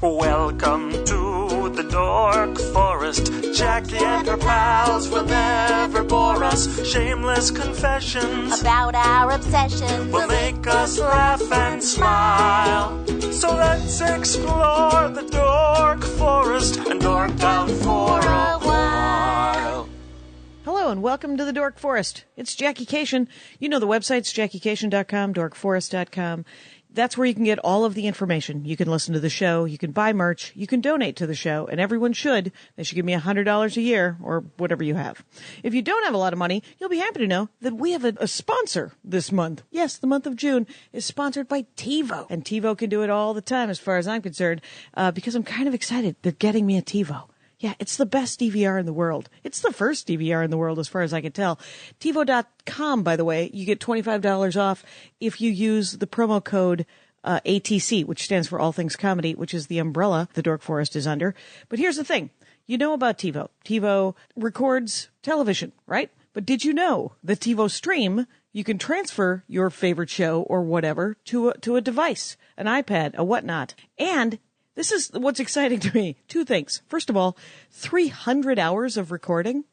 Welcome to the Dork Forest. Jackie and her pals will never bore us. Shameless confessions about our obsession will make us laugh and smile. So let's explore the Dork Forest and dork out for a while. Hello and welcome to the Dork Forest. It's Jackie Kashian. You know the website's JackieKashian.com, dorkforest.com. That's where you can get all of the information. You can listen to the show, you can buy merch, you can donate to the show, and everyone should. They should give me $100 a year, or whatever you have. If you don't have a lot of money, you'll be happy to know that we have a sponsor this month. Yes, the month of June is sponsored by TiVo. And TiVo can do it all the time as far as I'm concerned, because I'm kind of excited. They're getting me a TiVo. Yeah, it's the best DVR in the world. It's the first DVR in the world as far as I can tell. TiVo.com, by the way, you get $25 off if you use the promo code ATC, which stands for All Things Comedy, which is the umbrella the Dork Forest is under. But here's the thing. You know about TiVo. TiVo records television, right? But did you know that TiVo Stream, you can transfer your favorite show or whatever to a device, an iPad, a whatnot, and this is what's exciting to me. Two things. First of all, 300 hours of recording.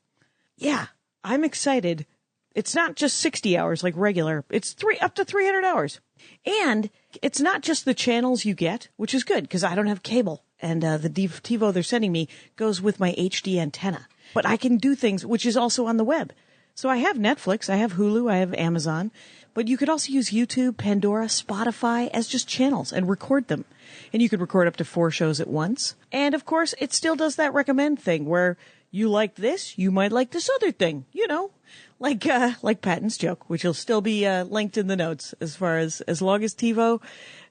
Yeah, I'm excited. It's not just 60 hours like regular. It's up to 300 hours. And it's not just the channels you get, which is good because I don't have cable. And the TiVo they're sending me goes with my HD antenna. But I can do things, which is also on the web. So I have Netflix, I have Hulu, I have Amazon. But you could also use YouTube, Pandora, Spotify as just channels and record them. And you could record up to 4 shows at once. And, of course, it still does that recommend thing where you like this, you might like this other thing, you know, like Patton's joke, which will still be linked in the notes as long as TiVo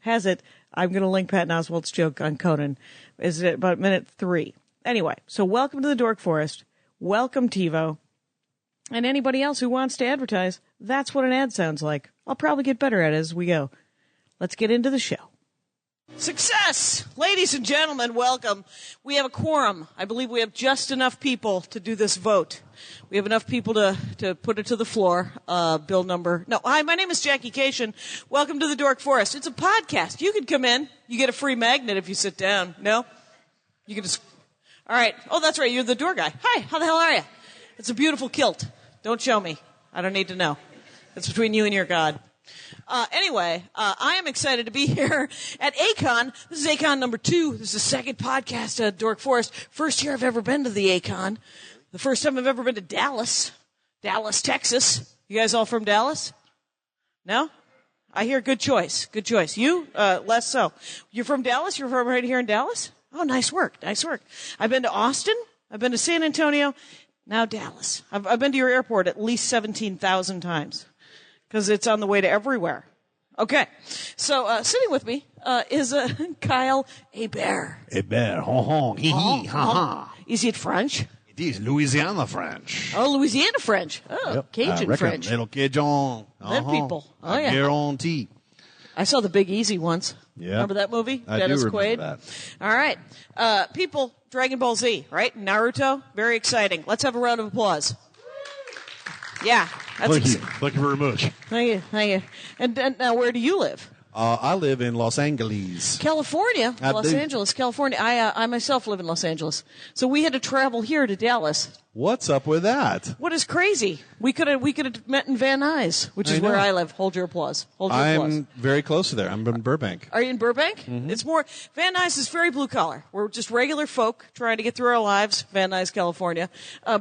has it. I'm going to link Patton Oswalt's joke on Conan. Is it about minute 3? Anyway, so welcome to the Dork Forest. Welcome, TiVo. And anybody else who wants to advertise, that's what an ad sounds like. I'll probably get better at it as we go. Let's get into the show. Success! Ladies and gentlemen, welcome. We have a quorum. I believe we have just enough people to do this vote. We have enough people to put it to the floor. Bill number... No, hi, my name is Jackie Kashian. Welcome to the Dork Forest. It's a podcast. You can come in. You get a free magnet if you sit down. No? You can just... All right. Oh, that's right. You're the door guy. Hi, how the hell are you? It's a beautiful kilt. Don't show me. I don't need to know. It's between you and your God. Anyway, I am excited to be here at A-Kon. This is A-Kon number 2. This is the second podcast at Dork Forest. First year I've ever been to the A-Kon. The first time I've ever been to Dallas, Texas. You guys all from Dallas? No? I hear good choice. Good choice. You? Less so. You're from Dallas? You're from right here in Dallas? Oh, nice work. Nice work. I've been to Austin. I've been to San Antonio. Now Dallas. I've been to your airport at least 17,000 times because it's on the way to everywhere. Okay. So sitting with me is Kyle Hebert. Hebert, hon, hee hee, ha ha. Is it French? It is Louisiana French. Oh, Louisiana French. Oh, yep. Cajun French. Little Cajun. That people. Oh, yeah. Guarantee. I saw The Big Easy once. Yeah. Remember that movie? I Dennis do remember Quaid. that. All right. People, Dragon Ball Z, right? Naruto. Very exciting. Let's have a round of applause. Yeah. Thank you very much. Thank you. Thank you. And now, where do you live? I live in Los Angeles. California. I Los do. Angeles, California. I myself live in Los Angeles. So we had to travel here to Dallas. What's up with that? What is crazy? We could have met in Van Nuys, which is I know. where I live. Hold your applause. Hold your applause. I'm very close to there. I'm in Burbank. Are you in Burbank? Mm-hmm. It's more, Van Nuys is very blue collar. We're just regular folk trying to get through our lives. Van Nuys, California.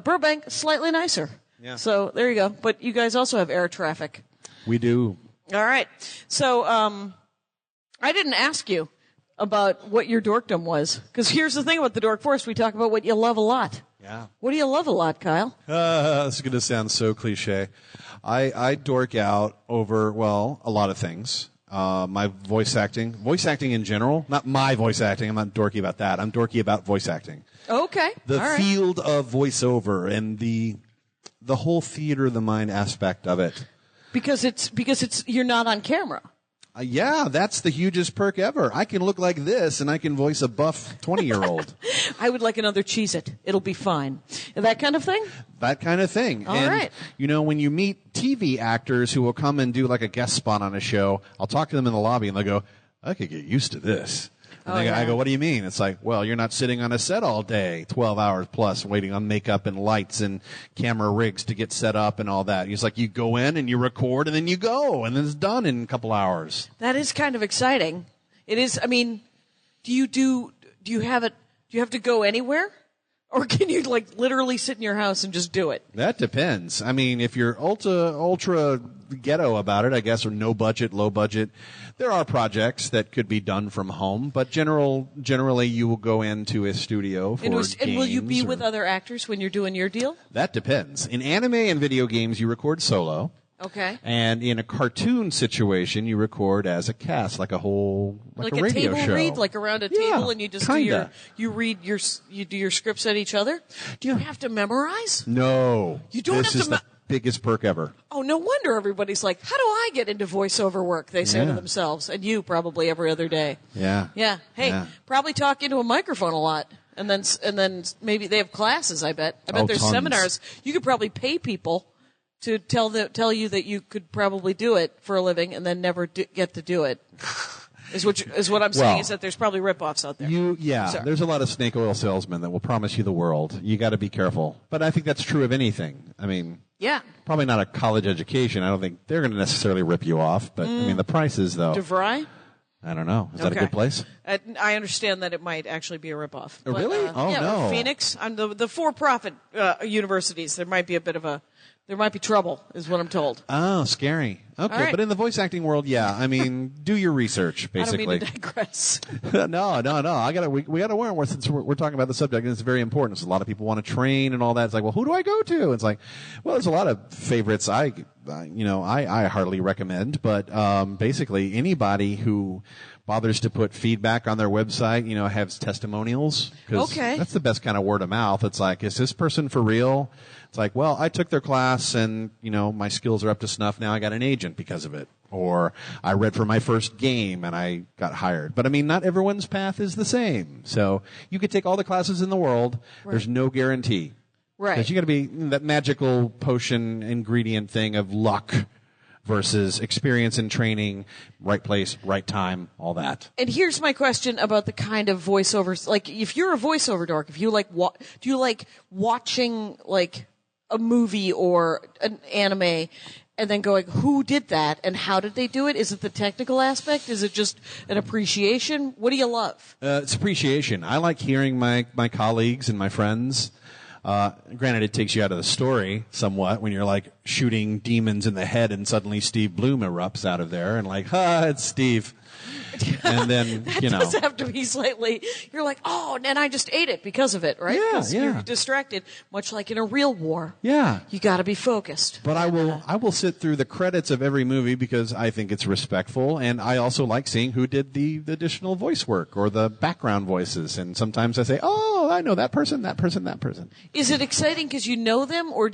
Burbank, slightly nicer. Yeah. So there you go. But you guys also have air traffic. We do. All right. So, I didn't ask you about what your dorkdom was. Because here's the thing about the Dork Forest. We talk about what you love a lot. Yeah. What do you love a lot, Kyle? This is going to sound so cliche. I dork out over, well, a lot of things. My voice acting in general, not my voice acting. I'm not dorky about that. I'm dorky about voice acting. Okay. The all right. field of voiceover and the whole theater of the mind aspect of it. Because you're not on camera. Yeah, that's the hugest perk ever. I can look like this, and I can voice a buff 20-year-old. I would like another Cheez-It. It'll be fine. That kind of thing? That kind of thing. All and, right. you know, when you meet TV actors who will come and do like a guest spot on a show, I'll talk to them in the lobby, and they'll go, I could get used to this. And I go, what do you mean? It's like, well, you're not sitting on a set all day, 12 hours plus, waiting on makeup and lights and camera rigs to get set up and all that. It's like you go in and you record and then you go and then it's done in a couple hours. That is kind of exciting. It is. I mean, do you have to go anywhere? Or can you like literally sit in your house and just do it? That depends. I mean, if you're ultra ghetto about it, I guess, or no budget, low budget, there are projects that could be done from home. But generally, you will go into a studio for games. And will you be with other actors when you're doing your deal? That depends. In anime and video games, you record solo. Okay. And in a cartoon situation, you record as a cast, like a radio table show. read, like around a table, and you just kinda. you do your scripts at each other. Do you have to memorize? No. You don't This have is the biggest perk ever. Oh, no wonder everybody's like, how do I get into voiceover work? They say to themselves, and you probably every other day. Yeah. Yeah. Hey, probably talk into a microphone a lot. And then maybe they have classes, I bet. I bet there's tons. seminars. You could probably pay people to tell you that you could probably do it for a living and then never get to do it. Is what I'm saying is that there's probably ripoffs out there. There's a lot of snake oil salesmen that will promise you the world. You got to be careful. But I think that's true of anything. I mean, probably not a college education. I don't think they're going to necessarily rip you off. But I mean, the prices though. DeVry? I don't know. Is that a good place? I understand that it might actually be a ripoff. Oh, really? No. Phoenix, on the for-profit universities, there might be there might be trouble, is what I'm told. Oh, scary. Okay, right. but in the voice acting world, I mean, do your research, basically. I don't mean to digress. No. We got to warn since we're talking about the subject, and it's very important. So a lot of people want to train and all that. It's like, well, who do I go to? It's like, well, there's a lot of favorites I hardly recommend, but basically anybody who bothers to put feedback on their website, has testimonials. Okay. That's the best kind of word of mouth. It's like, is this person for real? It's like, well, I took their class and, my skills are up to snuff. Now I got an agent because of it. Or I read for my first game and I got hired. But I mean, not everyone's path is the same. So you could take all the classes in the world. Right. There's no guarantee. Right. Because you got to be that magical potion ingredient thing of luck versus experience and training, right place, right time, all that. And here's my question about the kind of voiceovers. Like, if you're a voiceover dork, if you do you like watching like a movie or an anime and then going, who did that and how did they do it? Is it the technical aspect? Is it just an appreciation? What do you love? It's appreciation. I like hearing my colleagues and my friends. Granted, it takes you out of the story somewhat when you're like shooting demons in the head and suddenly Steve Bloom erupts out of there and like, it's Steve. And then, that does have to be slightly, you're like, oh, and I just ate it because of it, right? Yeah. You're distracted, much like in a real war. Yeah. You gotta be focused. But I will sit through the credits of every movie because I think it's respectful, and I also like seeing who did the additional voice work or the background voices, and sometimes I say, oh, I know that person, that person, that person. Is it exciting because you know them, or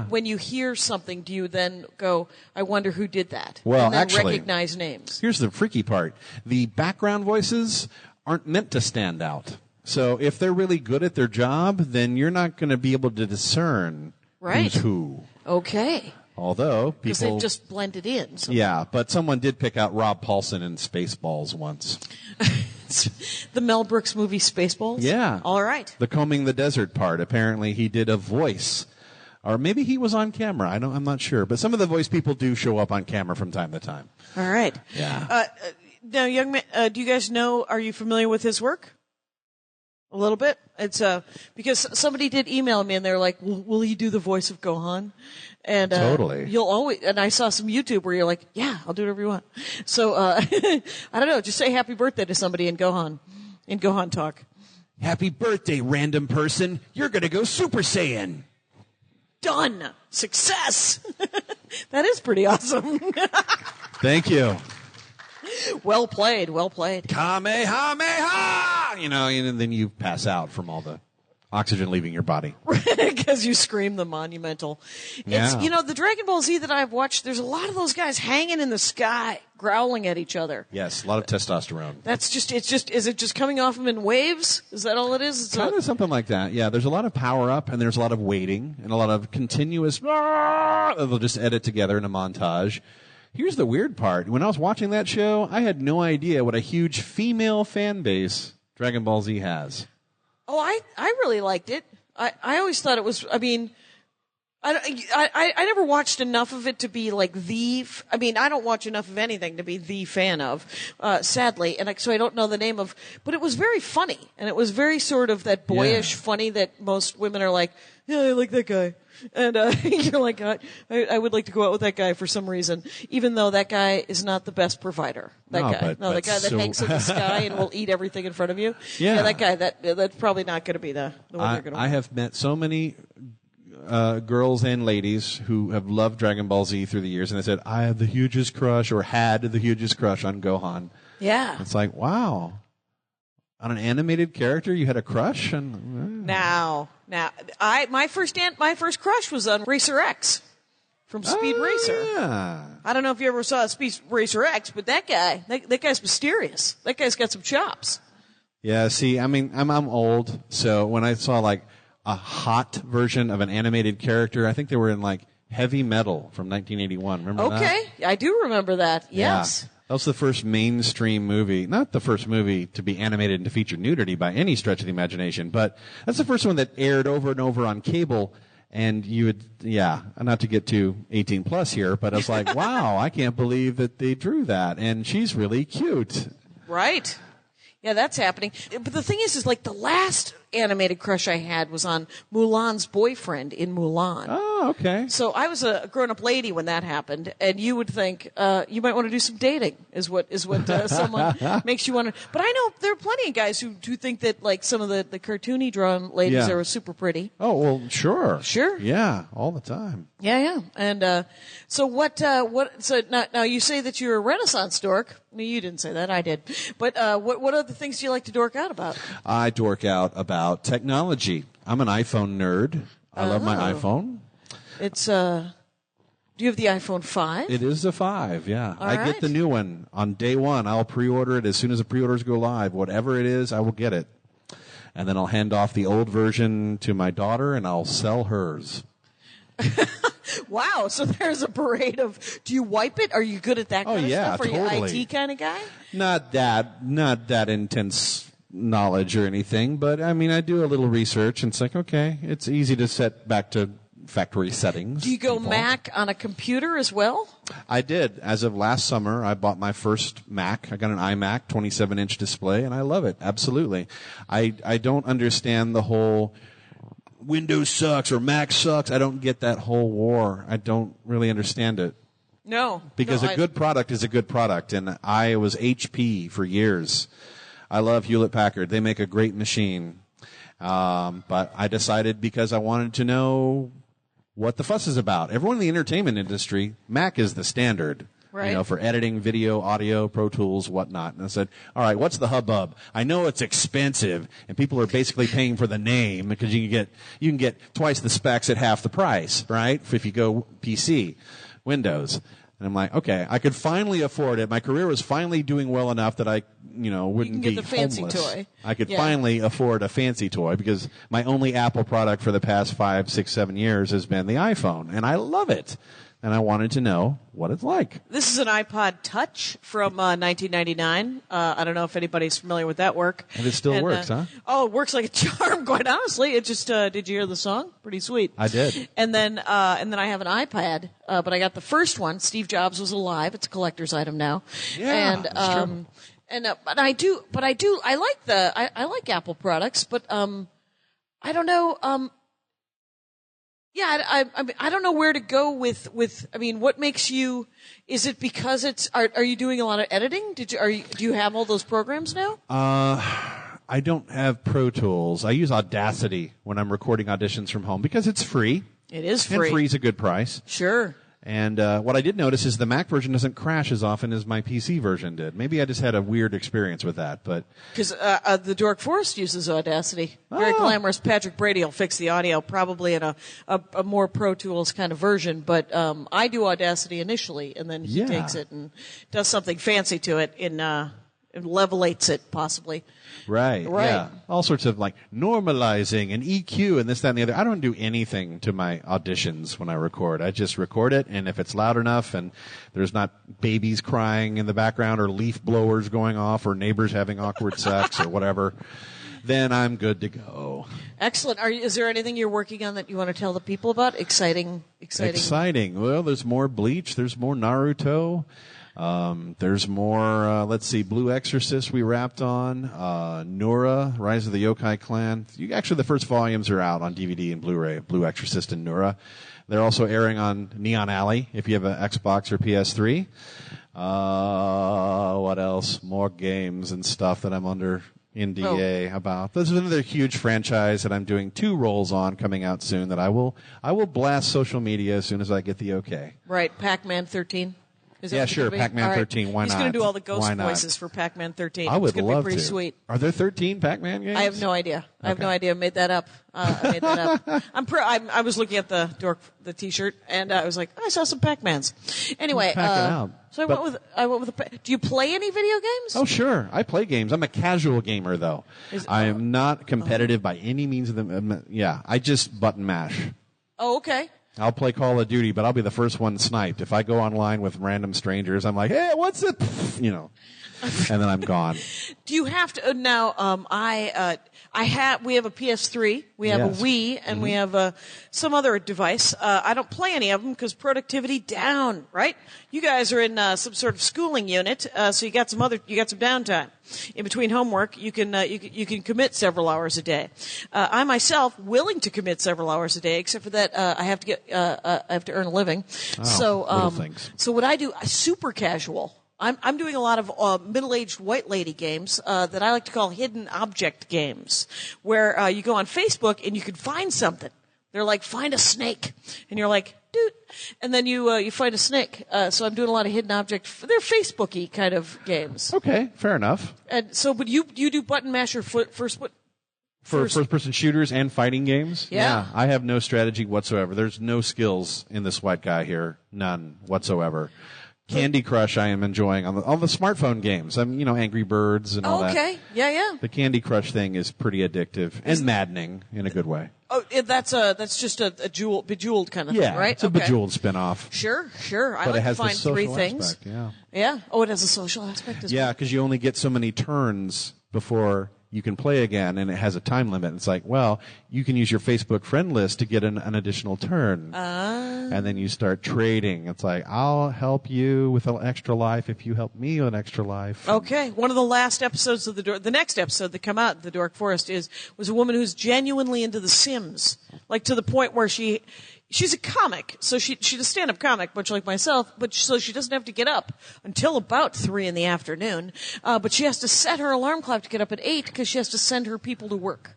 when you hear something, do you then go, I wonder who did that? Well, and then actually, recognize names. Here's the freaky part. The background voices aren't meant to stand out. So if they're really good at their job, then you're not going to be able to discern who's who. Okay. Although people... Because they've just blended in. So. Yeah, but someone did pick out Rob Paulson in Spaceballs once. The Mel Brooks movie Spaceballs? Yeah. All right. The combing the desert part. Apparently he did a voice. Or maybe he was on camera. I'm not sure. But some of the voice people do show up on camera from time to time. All right. Yeah. Now, young man, do you guys know, are you familiar with his work? A little bit? It's, because somebody did email me and they're like, will he do the voice of Gohan? And, totally. You'll always, and I saw some YouTube where you're like, yeah, I'll do whatever you want. So, I don't know, just say happy birthday to somebody in Gohan talk. Happy birthday, random person. You're gonna go Super Saiyan. Done. Success. That is pretty awesome. Thank you. Well played. Kamehameha! And then you pass out from all the oxygen leaving your body. Because you scream the monumental. Yeah. It's, the Dragon Ball Z that I've watched, there's a lot of those guys hanging in the sky, growling at each other. Yes, a lot of testosterone. Is it just coming off them in waves? Is that all it is? Kind of something like that. Yeah, there's a lot of power up and there's a lot of waiting and a lot of continuous, they'll just edit together in a montage. Here's the weird part. When I was watching that show, I had no idea what a huge female fan base Dragon Ball Z has. Oh, I really liked it. I always thought it was, I mean, I never watched enough of it to be like I don't watch enough of anything to be the fan of, sadly, and so I don't know the name of, but it was very funny, and it was very sort of that boyish funny that most women are like, yeah, I like that guy. And you're like, I would like to go out with that guy for some reason, even though that guy is not the best provider. The guy that hangs in the sky and will eat everything in front of you. Yeah, that guy. That's probably not going to be the one you're going to. I have met so many girls and ladies who have loved Dragon Ball Z through the years, and they said, I have the hugest crush, or had the hugest crush on Gohan. Yeah, it's like, wow. On an animated character, you had a crush? Now, my first crush was on Racer X from Speed Racer. Yeah. I don't know if you ever saw Speed Racer X, but that guy's mysterious. That guy's got some chops. Yeah. See, I mean, I'm old, so when I saw like a hot version of an animated character, I think they were in like Heavy Metal from 1981. Remember that? Okay, I do remember that. Yes. Yeah. That was the first mainstream movie, not the first movie to be animated and to feature nudity by any stretch of the imagination, but that's the first one that aired over and over on cable, and you would, not to get too 18 plus here, but I was like, wow, I can't believe that they drew that, and she's really cute. Right. Yeah, that's happening. But the thing is like the last animated crush I had was on Mulan's boyfriend in Mulan. Oh, okay. So I was a grown-up lady when that happened, and you would think you might want to do some dating, is what someone makes you want to. But I know there are plenty of guys who think that like some of the cartoony drawn ladies are super pretty. Oh well, sure. Yeah, all the time. Yeah. And so what? So now you say that you're a Renaissance dork. No, you didn't say that. I did. But what other things do you like to dork out about? I dork out about technology. I'm an iPhone nerd. I love my iPhone. It's do you have the iPhone 5? It is a 5, yeah. All I right. get the new one on day one. I'll pre-order it as soon as the pre-orders go live. Whatever it is, I will get it. And then I'll hand off the old version to my daughter, and I'll sell hers. Wow, so there's a parade of, do you wipe it? Are you good at that kind of stuff? Are totally. you IT kind of guy? Not that intense knowledge or anything, but I mean, I do a little research, and it's like, okay, it's easy to set back to factory settings. Do you go Mac on a computer as well? I did. As of last summer, I bought my first Mac. I got an iMac, 27-inch display, and I love it. Absolutely. I don't understand the whole Windows sucks or Mac sucks. I don't get that whole war. I don't really understand it. No. Because a good product is a good product, and I was HP for years. I love Hewlett-Packard. They make a great machine. But I decided because I wanted to know what the fuss is about. Everyone in the entertainment industry, Mac is the standard. Right. You know, for editing, video, audio, Pro Tools, whatnot. And I said, all right, what's the hubbub? I know it's expensive, and people are basically paying for the name because you can get twice the specs at half the price, right? If you go PC, Windows. And I'm like, okay, I could finally afford it. My career was finally doing well enough that I, wouldn't be the fancy homeless. toy. I could finally afford a fancy toy because my only Apple product for the past 5, 6, 7 years has been the iPhone, and I love it. And I wanted to know what it's like. This is an iPod Touch from 1999. I don't know if anybody's familiar with that work. And it still works, huh? Oh, it works like a charm, quite honestly. It just, did you hear the song? Pretty sweet. I did. And then I have an iPad, but I got the first one. Steve Jobs was alive. It's a collector's item now. Yeah, that's true. But I like Apple products, but, I don't know, yeah, I don't know where to go with, I mean, what makes you, is it because are you doing a lot of editing? Do you have all those programs now? I don't have Pro Tools. I use Audacity when I'm recording auditions from home because it's free. It is free. And free's a good price. Sure. And what I did notice is the Mac version doesn't crash as often as my PC version did. Maybe I just had a weird experience with that, but because the Dork Forest uses Audacity, very glamorous. Patrick Brady will fix the audio, probably in a more Pro Tools kind of version. But I do Audacity initially, and then he takes it and does something fancy to it in It levelates it, possibly. Right. Right. Yeah. All sorts of like normalizing and EQ and this, that, and the other. I don't do anything to my auditions when I record. I just record it, and if it's loud enough and there's not babies crying in the background or leaf blowers going off or neighbors having awkward sex or whatever, then I'm good to go. Excellent. Is there anything you're working on that you want to tell the people about? Exciting. Well, there's more Bleach. There's more Naruto. There's more, let's see, Blue Exorcist we wrapped on, Nura, Rise of the Yokai Clan. Actually, the first volumes are out on DVD and Blu-ray, Blue Exorcist and Nura. They're also airing on Neon Alley if you have an Xbox or PS3. What else? More games and stuff that I'm under NDA about. This is another huge franchise that I'm doing 2 roles on coming out soon that I will blast social media as soon as I get the okay. Right, Pac-Man 13. Yeah, sure. Pac-Man 13. Why not? He's going to do all the ghost voices for Pac-Man 13. I would it's gonna love be pretty to. sweet. Are there 13 Pac-Man games? I have no idea. I made that up. I was looking at the T-shirt, and I was like, I saw some Pac-Mans. Anyway, so I went with. Do you play any video games? Oh, sure. I play games. I'm a casual gamer, though. I am not competitive by any means of the. Yeah, I just button mash. Oh, okay. I'll play Call of Duty, but I'll be the first one sniped. If I go online with random strangers, I'm like, hey, what's it? And then I'm gone. Do you have to now? We have a PS3, we have a Wii, and we have some other device. I don't play any of them because productivity down. Right? You guys are in some sort of schooling unit, so you got some downtime in between homework. You can commit several hours a day. I myself willing to commit several hours a day, except for that I have to earn a living. Little things. So what I do, super casual. I'm doing a lot of middle-aged white lady games that I like to call hidden object games, where you go on Facebook and you can find something. They're like, find a snake, and you're like, dude, and then you find a snake. So I'm doing a lot of hidden object. They're Facebooky kind of games. Okay, fair enough. And so, but you do button masher first. For first-person shooters and fighting games? Yeah. I have no strategy whatsoever. There's no skills in this white guy here. None whatsoever. Candy Crush I am enjoying on all the smartphone games. I'm, Angry Birds and all that. Okay. Yeah. The Candy Crush thing is pretty addictive and maddening in a good way. Oh, that's just a bejeweled kind of thing, right? It's a bejeweled spin-off. Sure. I But like it has to find the social 3 things. aspect, yeah. Yeah. Oh, it has a social aspect as well. Yeah, because you only get so many turns before you can play again, and it has a time limit. It's like, well, you can use your Facebook friend list to get an additional turn. And then you start trading. It's like, I'll help you with an extra life if you help me with an extra life. Okay. One of the last episodes of the next episode that come out, The Dork Forest, was a woman who's genuinely into The Sims. Like to the point where she's a comic, so she's a stand-up comic, much like myself, but so she doesn't have to get up until about 3 in the afternoon. But she has to set her alarm clock to get up at 8 because she has to send her people to work.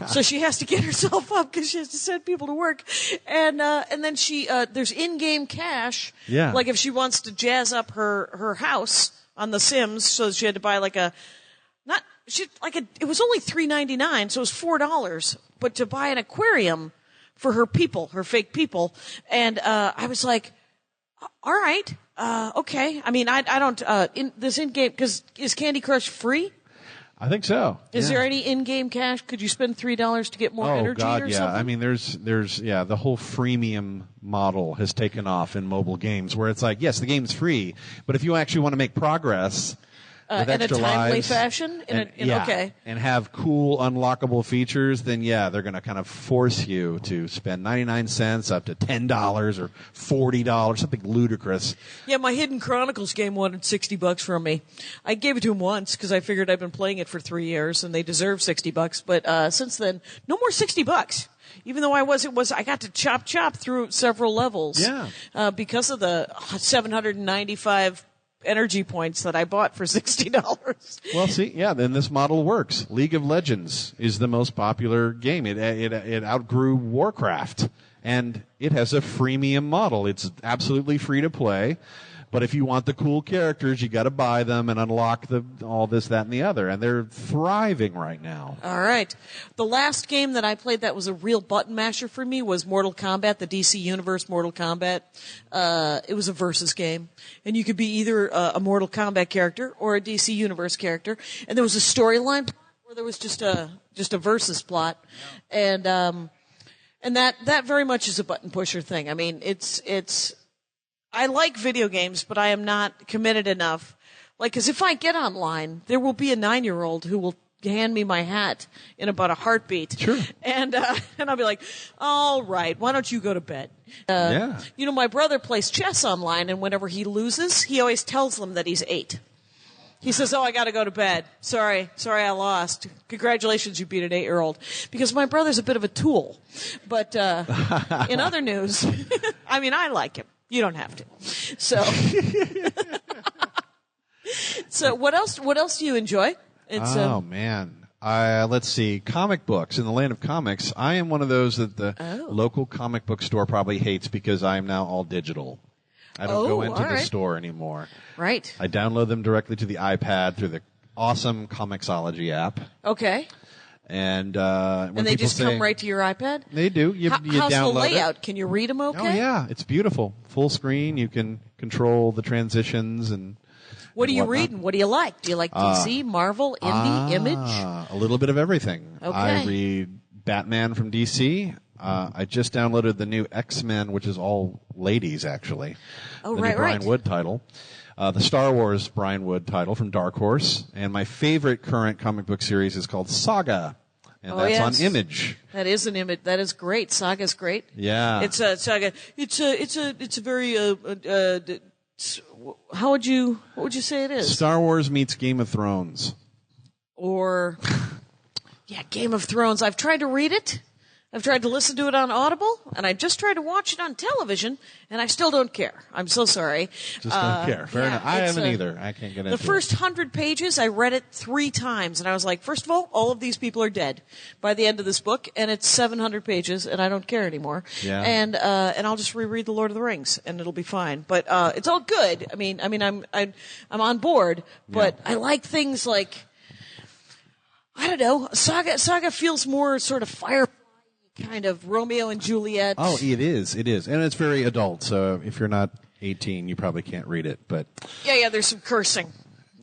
So she has to get herself up because she has to send people to work, and then there's in-game cash. Yeah. Like if she wants to jazz up her house on The Sims, so she had to buy it was only $3.99, so it was $4, but to buy an aquarium for her people, her fake people. And I was like, all right, okay. I mean, I don't, in-game, because is Candy Crush free? I think so. Is there any in-game cash? Could you spend $3 to get more energy God, or yeah. something? I mean, there's the whole freemium model has taken off in mobile games where it's like, yes, the game's free, but if you actually want to make progress, with in a extra timely lives fashion? Okay. And have cool unlockable features, then they're going to kind of force you to spend 99 cents up to $10 or $40, something ludicrous. Yeah, my Hidden Chronicles game wanted $60 from me. I gave it to him once because I figured I'd been playing it for 3 years and they deserve $60. But since then, no more $60. Even though I got to chop through several levels. Yeah. Because of the 795 energy points that I bought for $60. Well, see, then this model works. League of Legends is the most popular game. It outgrew Warcraft, and it has a freemium model. It's absolutely free to play. But if you want the cool characters, you got to buy them and unlock all this, that, and the other. And they're thriving right now. All right. The last game that I played that was a real button masher for me was Mortal Kombat, the DC Universe Mortal Kombat. It was a versus game. And you could be either a Mortal Kombat character or a DC Universe character. And there was a storyline where there was just a versus plot. And that very much is a button pusher thing. I mean, I like video games, but I am not committed enough. Like, cause if I get online, there will be a 9-year-old who will hand me my hat in about a heartbeat. Sure. And I'll be like, all right, why don't you go to bed? Yeah. You know, my brother plays chess online, and whenever he loses, he always tells them that he's 8. He says, I got to go to bed. Sorry, I lost. Congratulations, you beat an 8-year-old. Because my brother's a bit of a tool. But in other news, I mean, I like him. You don't have to. So what else do you enjoy? Man. Let's see. Comic books. In the land of comics, I am one of those that the local comic book store probably hates because I am now all digital. I don't go into the store anymore. Right. I download them directly to the iPad through the awesome Comixology app. Okay. And they just come right to your iPad? They do. You how's download the layout? it. Can you read them okay? Oh, yeah. It's beautiful. Full screen. You can control the transitions and what are you reading? What do you like? Do you like DC, Marvel, Indie, Image? A little bit of everything. Okay. I read Batman from DC. I just downloaded the new X-Men, which is all ladies, actually. Oh, the right, new Brian right. Wood title. The Star Wars Brian Wood title from Dark Horse. And my favorite current comic book series is called Saga. And that's yes. on Image. That is an Image. That is great. Saga's great. Yeah. It's a Saga. It's a very what would you say it is? Star Wars meets Game of Thrones. Or Game of Thrones. I've tried to read it. I've tried to listen to it on Audible, and I just tried to watch it on television, and I still don't care. I'm so sorry. Just don't care. Fair enough. I haven't either. I can't get into it. The first 100 pages, I read it 3 times, and I was like, first of all of these people are dead by the end of this book, and it's 700 pages, and I don't care anymore. Yeah. And I'll just reread The Lord of the Rings, and it'll be fine. But it's all good. I mean, I'm on board, but I like things like, I don't know, Saga feels more sort of fire. Kind of Romeo and Juliet. Oh, it is. And it's very adult, so if you're not 18, you probably can't read it, but... Yeah, there's some cursing.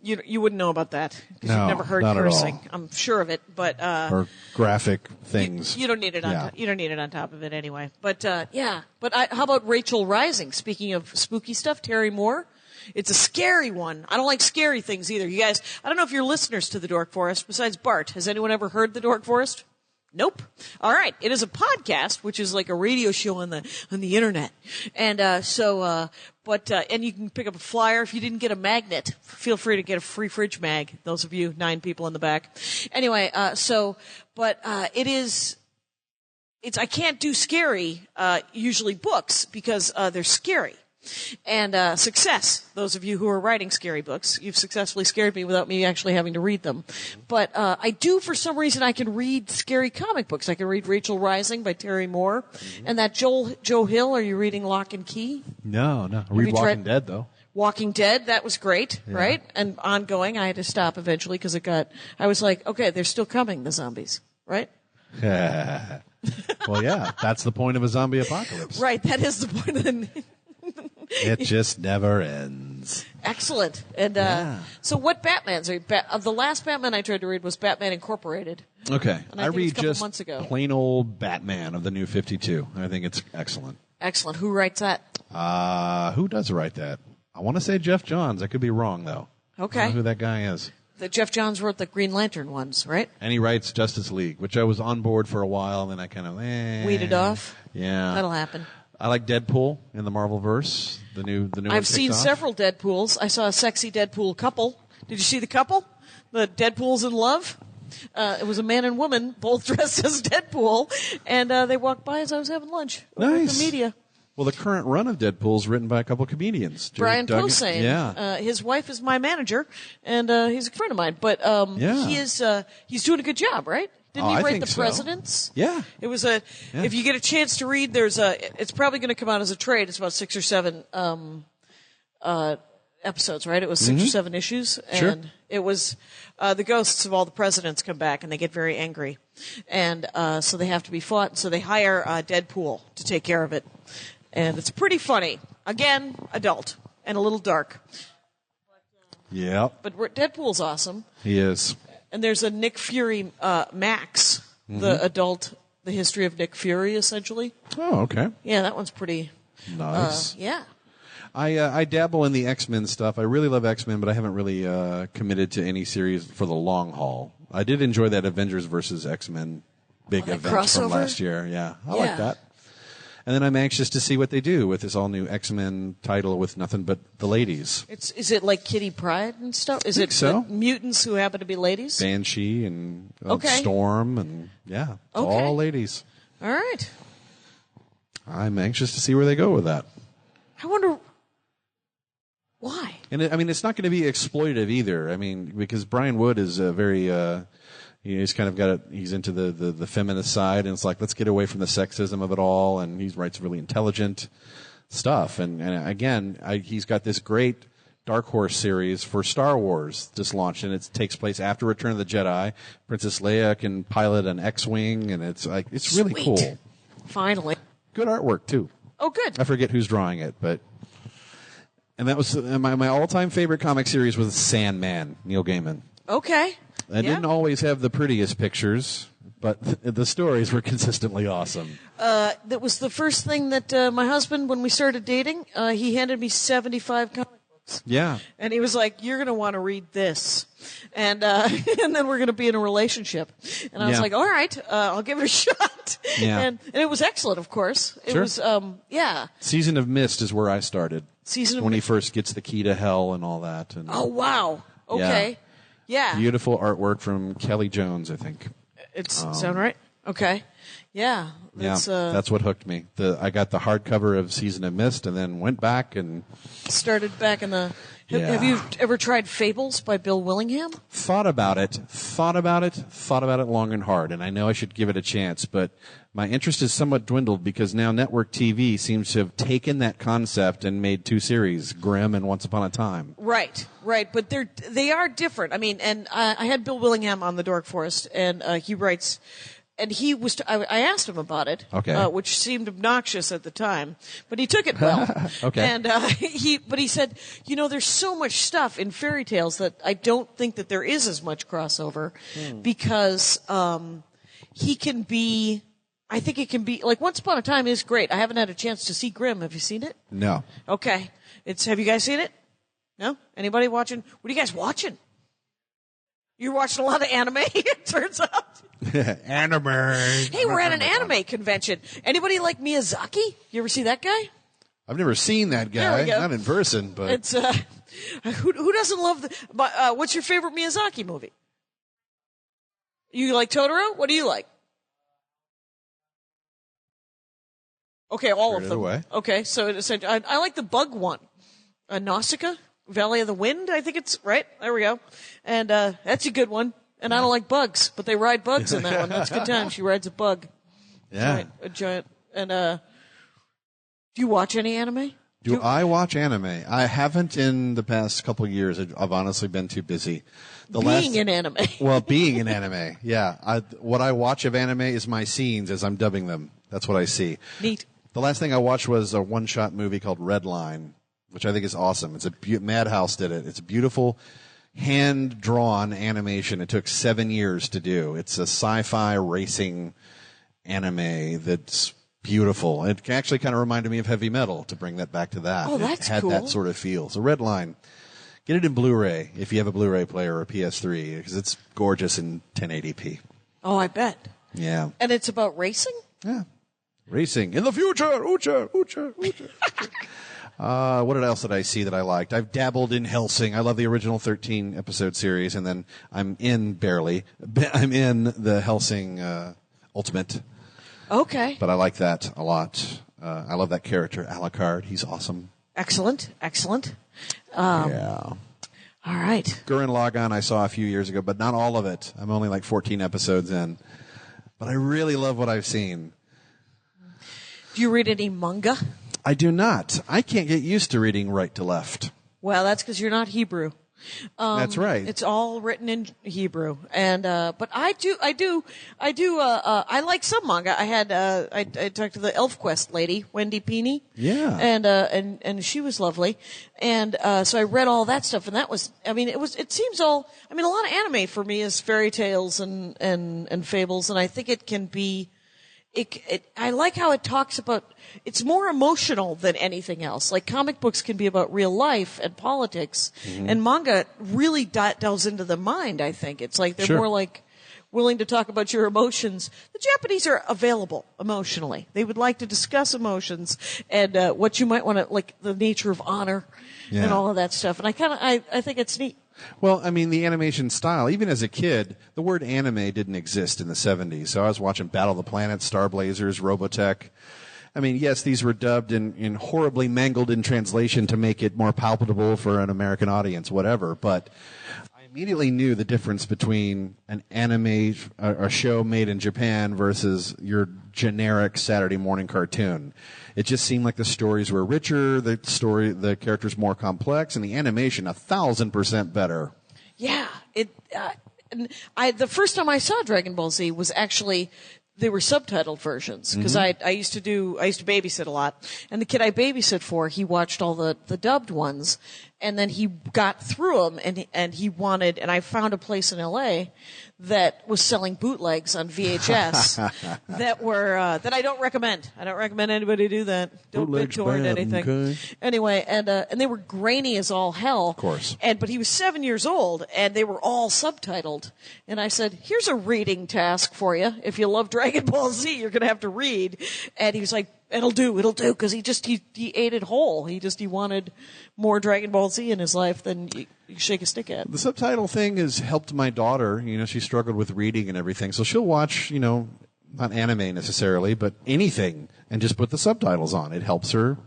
You wouldn't know about that, because No, you've never heard not at cursing. all. I'm sure of it, but... or graphic things. You don't need it on you don't need it on top of it anyway. But, how about Rachel Rising? Speaking of spooky stuff, Terry Moore. It's a scary one. I don't like scary things either. You guys, I don't know if you're listeners to the Dork Forest, besides Bart. Has anyone ever heard the Dork Forest? Nope. All right. It is a podcast, which is like a radio show on the internet. And and you can pick up a flyer. If you didn't get a magnet, feel free to get a free fridge mag. Those of you 9 people in the back. Anyway, it's I can't do scary usually books because they're scary. And success, those of you who are writing scary books, you've successfully scared me without me actually having to read them. But I do, for some reason, I can read scary comic books. I can read Rachel Rising by Terry Moore. Mm-hmm. And that Joe Hill, are you reading Lock and Key? No. Read Walking Dead, though. Walking Dead, that was great, right? And ongoing, I had to stop eventually because I was like, okay, they're still coming, the zombies, right? Well, yeah, that's the point of a zombie apocalypse. Right, that is the point of the... It just never ends. Excellent. And so what Batmans are the last Batman I tried to read was Batman Incorporated. Okay. And I read just months ago. plain old Batman of the New 52. I think it's excellent. Excellent. Who writes that? Who does write that? I want to say Jeff Johns. I could be wrong, though. Okay. I don't know who that guy is. Jeff Johns wrote the Green Lantern ones, right? And he writes Justice League, which I was on board for a while, and then I kind of weeded off. Yeah. That'll happen. I like Deadpool in the Marvelverse. The new I've seen several Deadpools. I saw a sexy Deadpool couple. Did you see the couple? The Deadpools in love? It was a man and woman, both dressed as Deadpool, and they walked by as I was having lunch with the media. Well, the current run of Deadpool is written by a couple of comedians. Brian Posehn. Yeah. His wife is my manager, and he's a friend of mine. But he's doing a good job, right? Didn't he write The Presidents? Yeah. It was if you get a chance to read, it's probably going to come out as a trade. It's about 6 or 7 episodes, right? It was 6 or 7 issues, and it was the ghosts of all the presidents come back, and they get very angry, and so they have to be fought. So they hire Deadpool to take care of it, and it's pretty funny. Again, adult and a little dark. Yeah. But Deadpool's awesome. He is. And there's a Nick Fury Max, the adult, the history of Nick Fury, essentially. Oh, okay. Yeah, that one's pretty. Nice. Yeah. I dabble in the X-Men stuff. I really love X-Men, but I haven't really committed to any series for the long haul. I did enjoy that Avengers versus X-Men big event from last year. Yeah, I like that. And then I'm anxious to see what they do with this all-new X-Men title with nothing but the ladies. Is it like Kitty Pryde and stuff? Is it so. Mutants who happen to be ladies? Banshee and Storm and, it's all ladies. All right. I'm anxious to see where they go with that. I wonder why. And it's not going to be exploitative either. Because Brian Wood is a very... he's kind of he's into the feminist side, and it's like, let's get away from the sexism of it all, and he writes really intelligent stuff. And again, he's got this great Dark Horse series for Star Wars just launched, and it takes place after Return of the Jedi. Princess Leia can pilot an X-Wing, and it's really cool. Finally. Good artwork, too. Oh, good. I forget who's drawing it, but... And that was my all-time favorite comic series was Sandman, Neil Gaiman. Okay. I didn't always have the prettiest pictures, but the stories were consistently awesome. That was the first thing that my husband, when we started dating, he handed me 75 comic books. Yeah. And he was like, you're going to want to read this. And and then we're going to be in a relationship. And I was like, all right, I'll give it a shot. Yeah. And it was excellent, of course. It was, Season of Mist is where I started. When he first gets the key to hell and all that. And, oh, wow. Okay. Yeah. Beautiful artwork from Kelly Jones, I think. Sound right? Okay. Yeah. That's what hooked me. I got the hardcover of Season of Mist and then went back and... Started back in the... Have you ever tried Fables by Bill Willingham? Thought about it long and hard, and I know I should give it a chance, but my interest is somewhat dwindled because now network TV seems to have taken that concept and made 2 series, Grimm and Once Upon a Time. Right, but they are different. And I had Bill Willingham on the Dork Forest, and he writes... And he was. I asked him about it, which seemed obnoxious at the time, but he took it well. Okay. And he said, there's so much stuff in fairy tales that I don't think that there is as much crossover, because he can be. I think it can be like Once Upon a Time is great. I haven't had a chance to see Grimm. Have you seen it? No. Okay. Have you guys seen it? No. Anybody watching? What are you guys watching? You're watching a lot of anime. It turns out. Anime. Hey, we're at an anime convention. Anybody like Miyazaki? You ever see that guy? I've never seen that guy. There we go. Not in person, but it's who doesn't love what's your favorite Miyazaki movie? You like Totoro? What do you like? Okay, all of them. Away. Okay, so I like the bug one. Nausicaa, Valley of the Wind, I think it's right. There we go. And that's a good one. And I don't like bugs, but they ride bugs in that one. That's a good time. She rides a bug. Yeah. A giant. And do you watch any anime? Do I watch anime? I haven't in the past couple of years. I've honestly been too busy. Being in anime. Well, being in anime, yeah. What I watch of anime is my scenes as I'm dubbing them. That's what I see. Neat. The last thing I watched was a one-shot movie called Red Line, which I think is awesome. Madhouse did it. It's a beautiful hand-drawn animation. It took 7 years to do. It's a sci-fi racing anime that's beautiful. It actually kind of reminded me of Heavy Metal, to bring that back to that. Oh, that's cool. It had that sort of feel. So Red Line, get it in Blu-ray if you have a Blu-ray player or a PS3, because it's gorgeous in 1080p. Oh, I bet. Yeah. And it's about racing? Yeah. Racing. In the future! Oocha, oocha, oocha. What else did I see that I liked? I've dabbled in Hellsing. I love the original 13-episode series, and then I'm in the Hellsing Ultimate. Okay. But I like that a lot. I love that character, Alucard. He's awesome. Excellent. Yeah. All right. Gurren Lagann I saw a few years ago, but not all of it. I'm only like 14 episodes in. But I really love what I've seen. Do you read any manga? I do not. I can't get used to reading right to left. Well, that's because you're not Hebrew. That's right. It's all written in Hebrew, and but I like some manga. I talked to the ElfQuest lady, Wendy Peeney. Yeah. And she was lovely, and so I read all that stuff, and that was, I mean, it seems all, I mean, a lot of anime for me is fairy tales and fables, and I think it can be. I like how it talks about, it's more emotional than anything else. Like comic books can be about real life and politics, and manga really delves into the mind, I think. It's like they're more like willing to talk about your emotions. The Japanese are available emotionally. They would like to discuss emotions and what you might want to, like the nature of honor and all of that stuff. And I think it's neat. Well, I mean, the animation style, even as a kid, the word anime didn't exist in the 70s. So I was watching Battle of the Planets, Star Blazers, Robotech. I mean, yes, these were dubbed and horribly mangled in translation to make it more palatable for an American audience, whatever. But I immediately knew the difference between an anime, a show made in Japan versus your generic Saturday morning cartoon. It just seemed like the stories were richer, the characters more complex, and the animation 1,000% better. Yeah, the first time I saw Dragon Ball Z was actually, they were subtitled versions, because I used to babysit a lot, and the kid I babysit for, he watched all the dubbed ones, and then he got through them, and he wanted, and I found a place in LA that was selling bootlegs on VHS that were that I don't recommend. I don't recommend anybody do that. Don't BitTorrent anything. Okay. Anyway, and they were grainy as all hell. Of course. But he was 7 years old, and they were all subtitled. And I said, "Here's a reading task for you. If you love Dragon Ball Z, you're going to have to read." And he was like, It'll do, because he ate it whole. He wanted more Dragon Ball Z in his life than you shake a stick at. The subtitle thing has helped my daughter. You know, she struggled with reading and everything. So she'll watch, you know, not anime necessarily, but anything, and just put the subtitles on. It helps her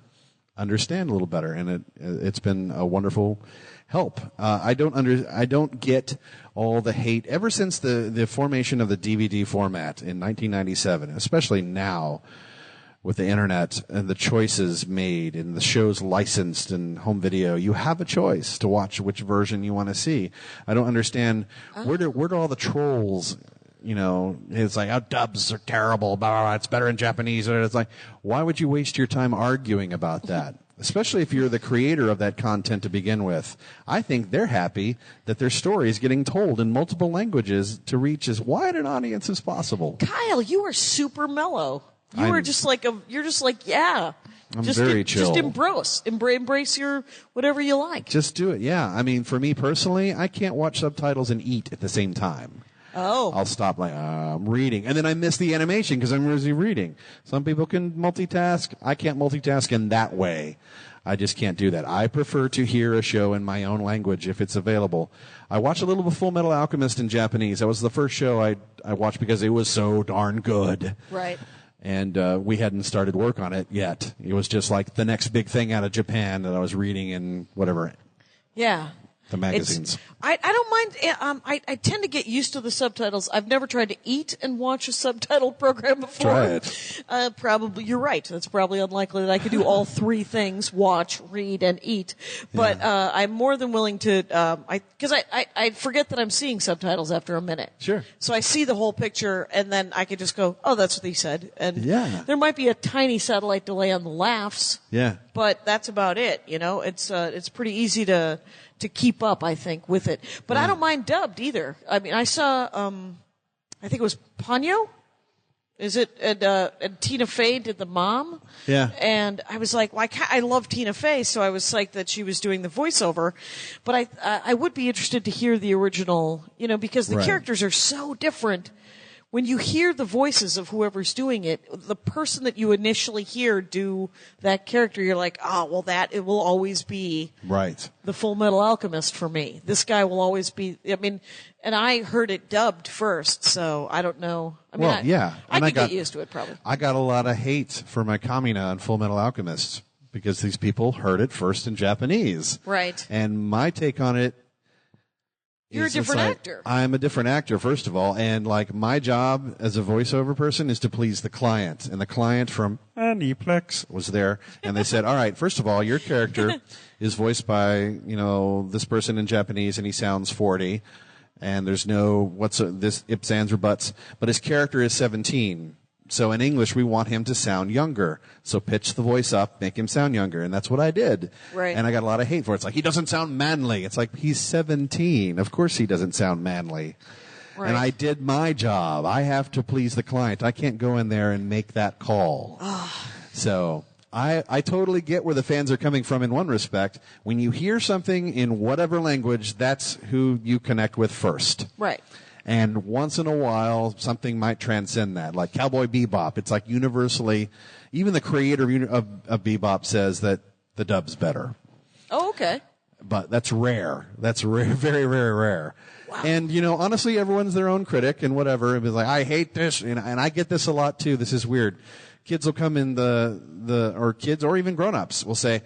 understand a little better, and it's been a wonderful help. I don't get all the hate ever since the formation of the DVD format in 1997, especially now. With the internet and the choices made and the shows licensed and home video, you have a choice to watch which version you want to see. I don't understand where do all the trolls, you know, it's like, oh, dubs are terrible, blah, blah, blah, it's better in Japanese. It's like, why would you waste your time arguing about that? Especially if you're the creator of that content to begin with. I think they're happy that their story is getting told in multiple languages to reach as wide an audience as possible. Kyle, you are super mellow. You're just like, yeah. I'm very chill. Just embrace your whatever you like. Just do it, yeah. I mean, for me personally, I can't watch subtitles and eat at the same time. Oh. I'll stop I'm reading. And then I miss the animation because I'm busy reading. Some people can multitask. I can't multitask in that way. I just can't do that. I prefer to hear a show in my own language if it's available. I watched a little of Full Metal Alchemist in Japanese. That was the first show I watched because it was so darn good. Right. And we hadn't started work on it yet. It was just like the next big thing out of Japan that I was reading in whatever. Yeah. The magazines. I don't mind. I tend to get used to the subtitles. I've never tried to eat and watch a subtitled program before. Try it. Probably, you're right. That's probably unlikely that I could do all three things: watch, read, and eat. But I'm more than willing to. Because I forget that I'm seeing subtitles after a minute. Sure. So I see the whole picture, and then I could just go, "Oh, that's what he said." And there might be a tiny satellite delay on the laughs. Yeah. But that's about it. You know, it's pretty easy to keep up, I think, with it. But I don't mind dubbed either. I mean, I saw, I think it was Ponyo? Is it? And Tina Fey did the mom. Yeah. And I was like, well, I love Tina Fey, so I was psyched that she was doing the voiceover. But I would be interested to hear the original, you know, because the characters are so different. When you hear the voices of whoever's doing it, the person that you initially hear do that character, you're like, well, it will always be the Full Metal Alchemist for me. This guy will always be, I mean, and I heard it dubbed first, so I don't know. I mean, I could get used to it probably. I got a lot of hate for my Kamina on Full Metal Alchemist because these people heard it first in Japanese. Right. And my take on it, You're a different actor. I'm a different actor, first of all, and like my job as a voiceover person is to please the client. And the client from Aniplex was there, and they said, "All right, first of all, your character is voiced by this person in Japanese, and he sounds 40, and there's no this ifs, ands, or buts, but his character is 17." So in English, we want him to sound younger. So pitch the voice up, make him sound younger. And that's what I did. Right. And I got a lot of hate for it. It's like, he doesn't sound manly. It's like, he's 17. Of course he doesn't sound manly. Right. And I did my job. I have to please the client. I can't go in there and make that call. So I totally get where the fans are coming from in one respect. When you hear something in whatever language, that's who you connect with first. Right. And once in a while, something might transcend that, like Cowboy Bebop. It's like universally, even the creator of Bebop says that the dub's better. Oh, okay. But that's rare. That's rare, very, very rare. Wow. And, honestly, everyone's their own critic and whatever. It's like, I hate this. And I get this a lot, too. This is weird. Kids will come in or kids or even grown-ups will say,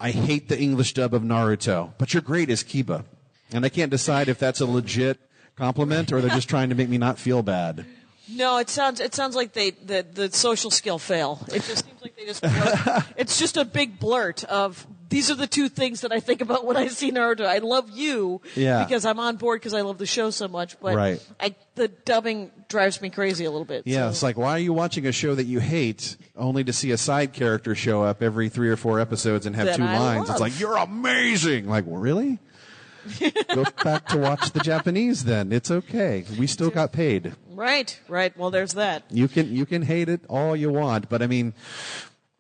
I hate the English dub of Naruto, but you're great as Kiba. And I can't decide if that's a legit compliment or they're just trying to make me not feel bad. No, it sounds like the social skill fail. It just seems like they just it's just a big blurt of these are the two things that I think about when I see Naruto. I love you because I'm on board because I love the show so much, but the dubbing drives me crazy a little bit. Yeah, so. It's like, why are you watching a show that you hate only to see a side character show up every 3 or 4 episodes and have that 2 lines? Love. It's like, you're amazing. Like, well, really? Go back to watch the Japanese then. It's okay. We still got paid. Right. Well, there's that. You can hate it all you want, but I mean,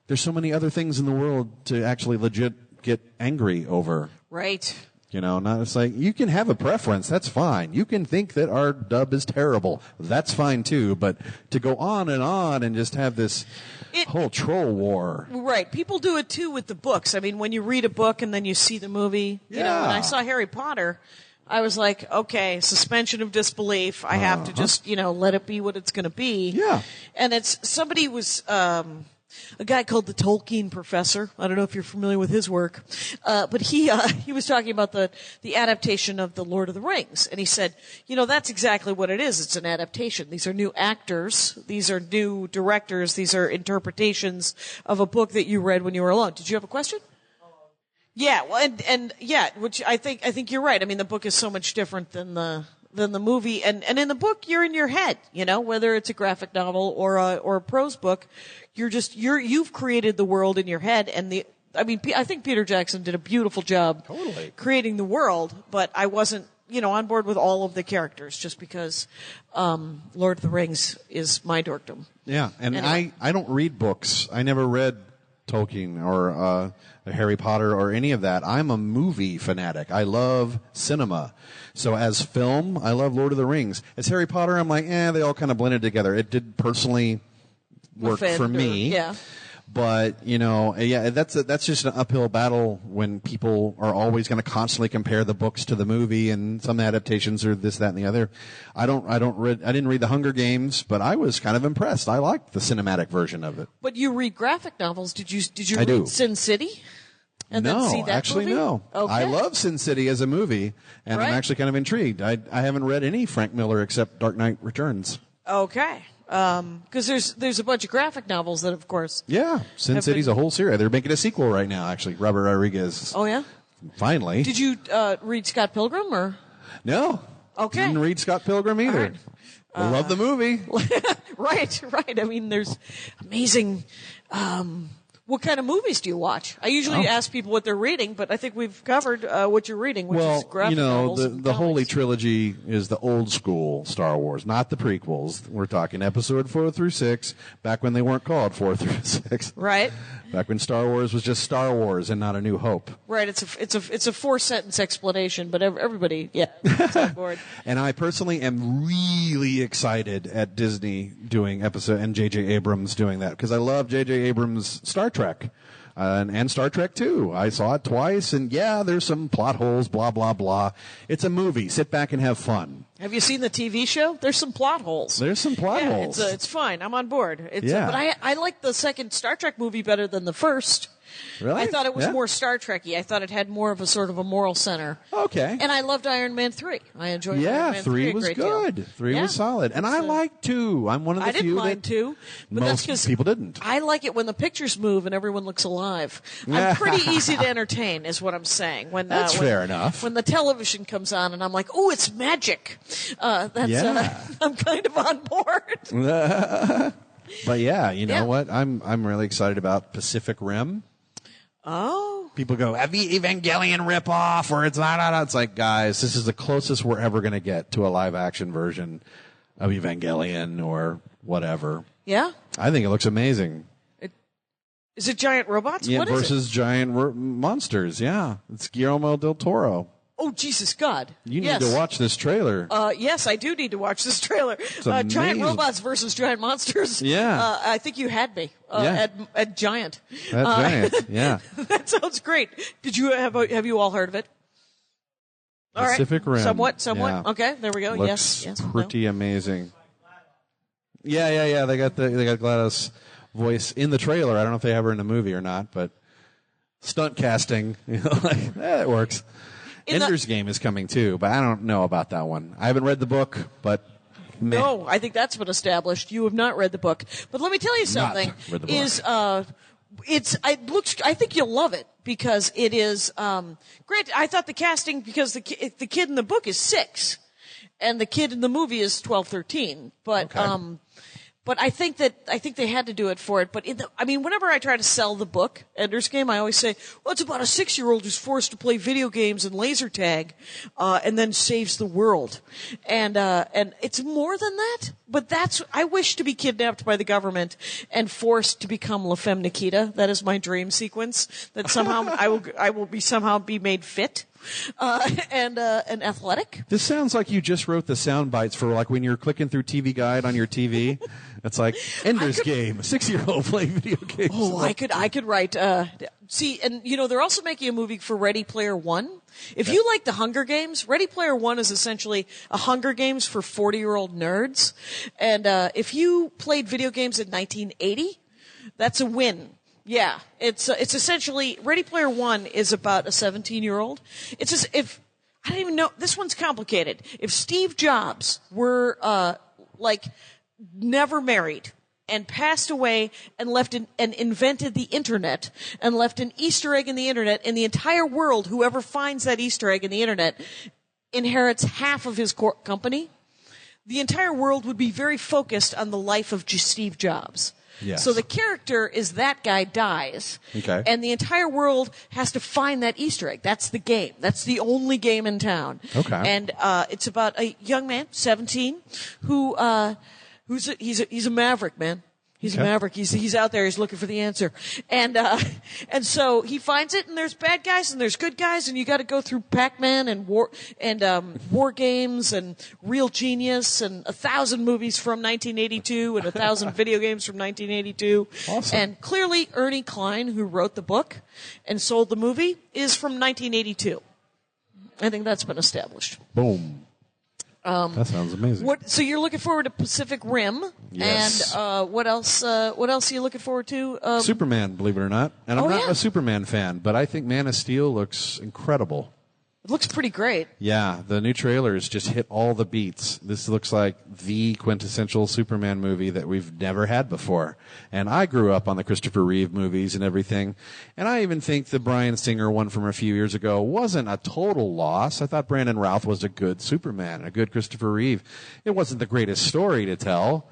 there's so many other things in the world to actually legit get angry over. Right. Not it's like you can have a preference. That's fine. You can think that our dub is terrible. That's fine too. But to go on and just have this whole troll war. Right. People do it too with the books. I mean, when you read a book and then you see the movie, when I saw Harry Potter, I was like, okay, suspension of disbelief. I have to just, let it be what it's going to be. Yeah. And somebody was, a guy called the Tolkien Professor. I don't know if you're familiar with his work. But he was talking about the adaptation of The Lord of the Rings. And he said, that's exactly what it is. It's an adaptation. These are new actors. These are new directors. These are interpretations of a book that you read when you were alone. Did you have a question? Yeah. Well, and which I think you're right. I mean, the book is so much different than the movie. And in the book, you're in your head, whether it's a graphic novel or a prose book. You've created the world in your head, and I think Peter Jackson did a beautiful job creating the world, but I wasn't, on board with all of the characters just because, Lord of the Rings is my dorkdom. Yeah. And anyway. I don't read books. I never read Tolkien or, Harry Potter or any of that. I'm a movie fanatic. I love cinema. So as film, I love Lord of the Rings. As Harry Potter, I'm like, they all kind of blended together. It did personally work for me. Yeah. But, that's just an uphill battle when people are always going to constantly compare the books to the movie, and some adaptations are this, that, and the other. I didn't read The Hunger Games, but I was kind of impressed. I liked the cinematic version of it. But you read graphic novels. Did you I read do. Sin City? And then see that actually, movie? no. Okay. I love Sin City as a movie, and I'm actually kind of intrigued. I haven't read any Frank Miller except Dark Knight Returns. Okay. Because there's a bunch of graphic novels that, of course. Yeah, Sin City's a whole series. They're making a sequel right now, actually. Robert Rodriguez. Oh, yeah? Finally. Did you read Scott Pilgrim, or? No. Okay. Didn't read Scott Pilgrim either. Right. I love the movie. Right. I mean, there's amazing... what kind of movies do you watch? I usually ask people what they're reading, but I think we've covered what you're reading, which is graphic novels. The Holy Trilogy is the old school Star Wars, not the prequels. We're talking episode 4 through 6, back when they weren't called 4 through 6. Right. Back when Star Wars was just Star Wars and not A New Hope. Right. It's a 4-sentence explanation, but everybody, is on board. And I personally am really excited at Disney doing episode and J.J. Abrams doing that, because I love J.J. Abrams' Star Trek. And Star Trek 2. I saw it twice, and there's some plot holes, blah, blah, blah. It's a movie. Sit back and have fun. Have you seen the TV show? There's some plot holes. There's some plot holes. It's fine. I'm on board. Yeah. But I like the second Star Trek movie better than the first. Really? I thought it was Yeah. more Star Trek-y. I thought it had more of a sort of a moral center. Okay. And I loved Iron Man 3. I enjoyed Iron Yeah, Man 3 3 a was great good. deal. 3 Yeah. was solid. And I liked 2. I'm one of the I didn't few mind that 2. But that's most 'cause people didn't. I like it when the pictures move and everyone looks alive. Yeah. I'm pretty easy to entertain, is what I'm saying. That's fair enough. When the television comes on and I'm like, oh, it's magic. Yeah. I'm kind of on board. But yeah, you know Yeah. what? I'm really excited about Pacific Rim. Oh. People go, Evangelion ripoff, or it's not. It's like, guys, this is the closest we're ever going to get to a live action version of Evangelion or whatever. Yeah? I think it looks amazing. Is it giant robots? Yeah, What is it? versus giant monsters. Yeah, it's Guillermo del Toro. Oh, Jesus God. You need Yes. to watch this trailer. Yes, I do need to watch this trailer. Giant amazing. robots versus giant monsters. Yeah. I think you had me Yeah. at giant. That giant, yeah. That sounds great. Did you have you all heard of it? All right. Pacific Rim. Somewhat. Yeah. Okay, there we go. Looks yes. pretty amazing. Yeah. They got Gladys' voice in the trailer. I don't know if they have her in the movie or not, but stunt casting, it works. Ender's Game is coming too, but I don't know about that one. I haven't read the book, but No, I think that's been established. You have not read the book, but let me tell you something. read the book. It looks. I think you'll love it because it is. Great. I thought the casting because the kid in the book is 6, and the kid in the movie is 12, 13. But Okay. But I think they had to do it for it. But whenever I try to sell the book, Ender's Game, I always say, well, it's about a 6-year-old who's forced to play video games and laser tag, and then saves the world. And it's more than that. But I wish to be kidnapped by the government and forced to become La Femme Nikita. That is my dream sequence. That somehow I will somehow be made fit. And athletic. This sounds like you just wrote the sound bites for like when you're clicking through TV Guide on your TV. It's like Ender's Game, a 6-year-old playing video games. Oh, I could write. See, and they're also making a movie for Ready Player One. If you like the Hunger Games, Ready Player One is essentially a Hunger Games for 40-year-old nerds. And if you played video games in 1980, that's a win. Yeah, it's essentially Ready Player One is about a 17-year-old. It's as if I don't even know. This one's complicated. If Steve Jobs were never married and passed away and and invented the internet and left an Easter egg in the internet, and the entire world, whoever finds that Easter egg in the internet, inherits half of his company, the entire world would be very focused on the life of Steve Jobs. Yes. So the character is that guy dies. Okay. And the entire world has to find that Easter egg. That's the game. That's the only game in town. Okay. And it's about a young man, 17, who he's a maverick, man. He's a maverick. He's out there. He's looking for the answer. And so he finds it, and there's bad guys and there's good guys, and you got to go through Pac-Man and War Games and Real Genius and 1,000 movies from 1982 and 1,000 video games from 1982. Awesome. And clearly Ernie Klein, who wrote the book and sold the movie, is from 1982. I think that's been established. Boom. That sounds amazing. So you're looking forward to Pacific Rim, Yes. and what else? What else are you looking forward to? Superman, believe it or not. And I'm not yeah. a Superman fan, but I think Man of Steel looks incredible. It looks pretty great. Yeah, the new trailers just hit all the beats. This looks like the quintessential Superman movie that we've never had before. And I grew up on the Christopher Reeve movies and everything. And I even think the Bryan Singer one from a few years ago wasn't a total loss. I thought Brandon Routh was a good Superman, a good Christopher Reeve. It wasn't the greatest story to tell.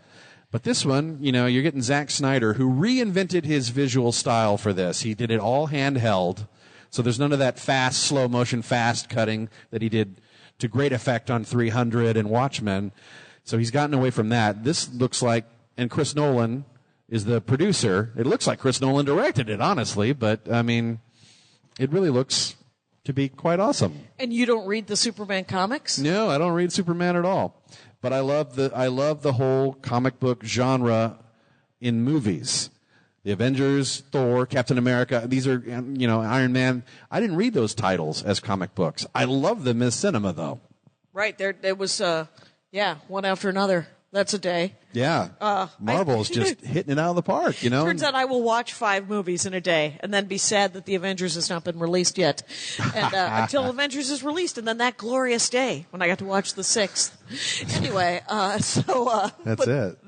But this one, you're getting Zack Snyder, who reinvented his visual style for this. He did it all handheld. So there's none of that fast, slow motion, fast cutting that he did to great effect on 300 and Watchmen. So he's gotten away from that. This looks like, and Chris Nolan is the producer. It looks like Chris Nolan directed it, honestly, but it really looks to be quite awesome. And you don't read the Superman comics? No, I don't read Superman at all. But I love the whole comic book genre in movies. The Avengers, Thor, Captain America, these are, Iron Man. I didn't read those titles as comic books. I love them as cinema, though. Right. There was, one after another. That's a day. Yeah. Marvel's just hitting it out of the park, you know? Turns out I will watch 5 movies in a day and then be sad that the Avengers has not been released yet. And until Avengers is released, and then that glorious day when I got to watch the 6th. Anyway, That's it.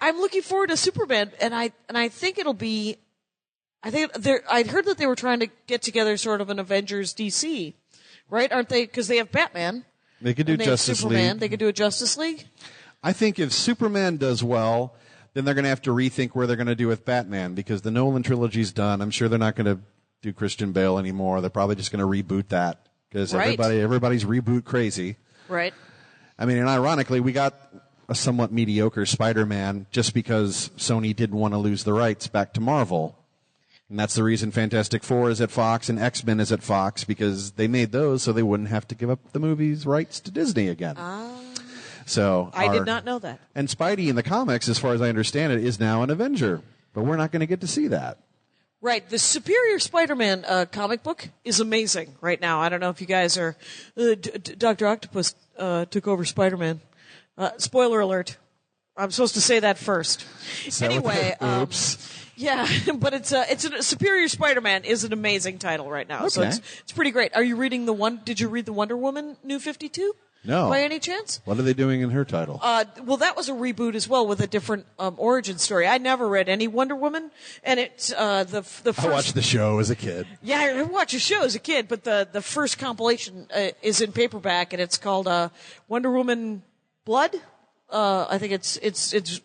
I'm looking forward to Superman, and I think it'll be. I'd heard that they were trying to get together sort of an Avengers DC, right? Aren't they? Because they have Batman. They could do Justice Superman. League. They could do a Justice League. I think if Superman does well, then they're going to have to rethink where they're going to do with Batman, because the Nolan trilogy's done. I'm sure they're not going to do Christian Bale anymore. They're probably just going to reboot that, because everybody's reboot crazy. Right. I mean, and ironically, we got a somewhat mediocre Spider-Man just because Sony didn't want to lose the rights back to Marvel. And that's the reason Fantastic Four is at Fox and X-Men is at Fox, because they made those so they wouldn't have to give up the movies' rights to Disney again. So I did not know that. And Spidey in the comics, as far as I understand it, is now an Avenger. But we're not going to get to see that. Right. The Superior Spider-Man comic book is amazing right now. I don't know if you guys are... Dr. Octopus took over Spider-Man. Spoiler alert. I'm supposed to say that first. Anyway... Oops. Yeah, but it's a Superior Spider-Man is an amazing title right now. Okay. So it's pretty great. Are you reading did you read the Wonder Woman New 52? No. By any chance? What are they doing in her title? Well, that was a reboot as well with a different origin story. I never read any Wonder Woman, and it's the first. I watched the show as a kid. Yeah, I watched the show as a kid, but the first compilation is in paperback, and it's called Wonder Woman Blood. I think it's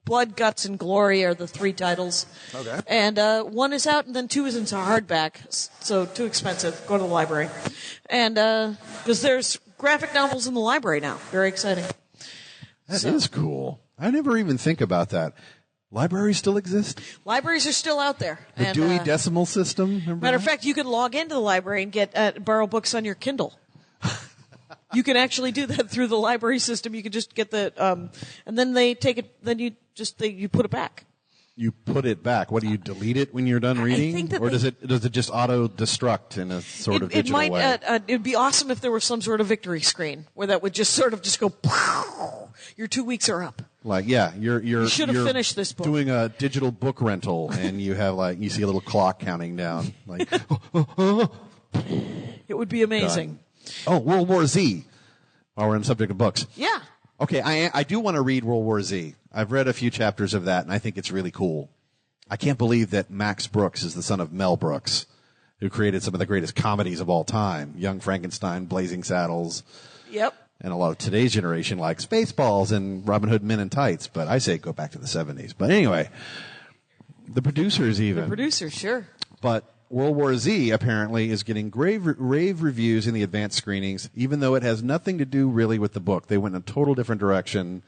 Blood, Guts, and Glory are the 3 titles. Okay. And 1 is out, and then 2 is into hardback, so too expensive. Go to the library. And because there's graphic novels in the library now. Very exciting. That is cool. I never even think about that. Libraries still exist? Libraries are still out there. The Dewey Decimal System? Matter of fact, you can log into the library and borrow books on your Kindle. You can actually do that through the library system. You can just get and then they take it, then you put it back. You put it back. What, do you delete it when you're done reading? I think that or does it just auto-destruct in a sort of digital way? It'd be awesome if there was some sort of victory screen where that would just sort of just go, your 2 weeks are up. Like, yeah, you should have finished this book. Doing a digital book rental, and you have you see a little clock counting down. Like, it would be amazing. Done. Oh, World War Z. While we're on the subject of books. Yeah. Okay, I do want to read World War Z. I've read a few chapters of that, and I think it's really cool. I can't believe that Max Brooks is the son of Mel Brooks, who created some of the greatest comedies of all time. Young Frankenstein, Blazing Saddles. Yep. And a lot of today's generation likes Spaceballs and Robin Hood Men in Tights, but I say go back to the 70s. But anyway, the producers even. The producers, sure. But World War Z apparently is getting rave reviews in the advanced screenings, even though it has nothing to do really with the book. They went in a total different direction.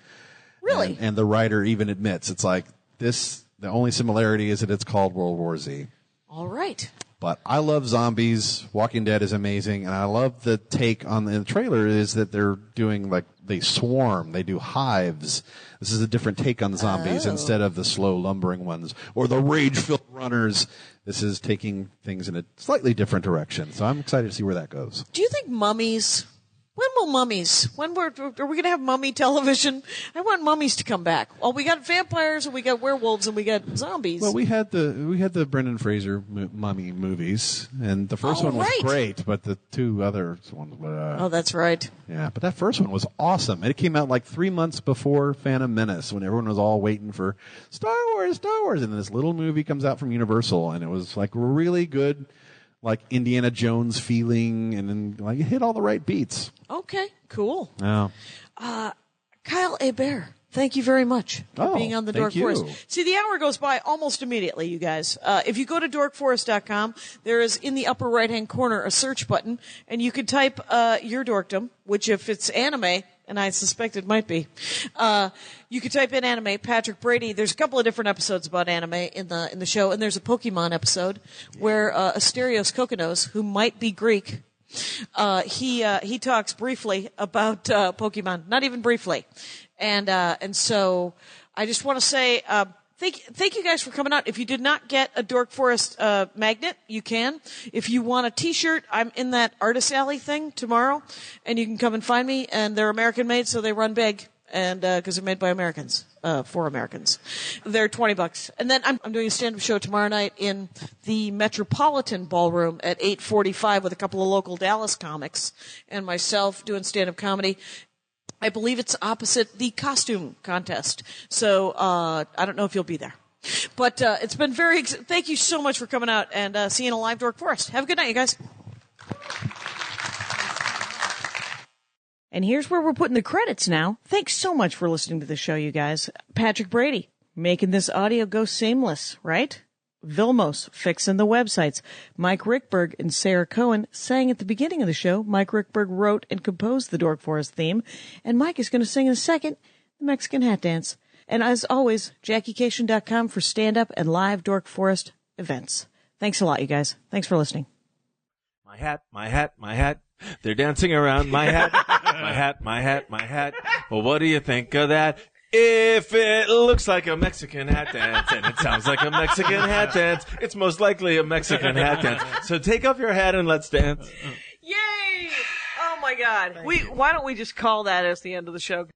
Really? And the writer even admits it's like this. The only similarity is that it's called World War Z. All right. But I love zombies. Walking Dead is amazing, and I love the take on the trailer is that they're doing they swarm, they do hives. This is a different take on zombies instead of the slow lumbering ones or the rage-filled runners. This is taking things in a slightly different direction, so I'm excited to see where that goes. Do you think mummies... When will mummies? Are we going to have mummy television? I want mummies to come back. Well, we got vampires, and we got werewolves, and we got zombies. Well, we had the Brendan Fraser mummy movies, and the first one was great, but the 2 other ones. Oh, that's right. Yeah, but that first one was awesome, and it came out 3 months before Phantom Menace, when everyone was all waiting for Star Wars, and then this little movie comes out from Universal, and it was really good. Indiana Jones feeling, and then it hit all the right beats. Okay, cool. Yeah. Kyle Hebert, thank you very much for being on the Dork you. Forest. See, the hour goes by almost immediately, you guys. If you go to dorkforest.com, there is in the upper right-hand corner a search button, and you can type your dorkdom, which if it's anime, and I suspect it might be, you could type in anime, Patrick Brady. There's a couple of different episodes about anime in the show, and there's a Pokemon episode where Asterios Kokonos, who might be Greek, he talks briefly about Pokemon, not even briefly, and so I just want to say Thank you guys for coming out. If you did not get a Dork Forest magnet, you can. If you want a T-shirt, I'm in that Artist Alley thing tomorrow, and you can come and find me. And they're American made, so they run big, and because they're made by Americans, for Americans. They're $20, and then I'm doing a stand-up show tomorrow night in the Metropolitan Ballroom at 8:45 with a couple of local Dallas comics and myself doing stand-up comedy. I believe it's opposite the costume contest. So, I don't know if you'll be there. But, it's been thank you so much for coming out and, seeing a live Dork Forest. Have a good night, you guys. And here's where we're putting the credits now. Thanks so much for listening to the show, you guys. Patrick Brady, making this audio go seamless, right? Vilmos, fixing the websites. Mike Rickberg and Sarah Cohen sang at the beginning of the show. Mike Rickberg wrote and composed the Dork Forest theme. And Mike is going to sing in a second the Mexican hat dance. And as always, JackieCation.com for stand-up and live Dork Forest events. Thanks a lot, you guys. Thanks for listening. My hat, my hat, my hat. They're dancing around my hat. My hat, my hat, my hat. Well, what do you think of that? If it looks like a Mexican hat dance and it sounds like a Mexican hat dance, it's most likely a Mexican hat dance. So take off your hat and let's dance. Yay! Oh my God. Why don't we just call that as the end of the show?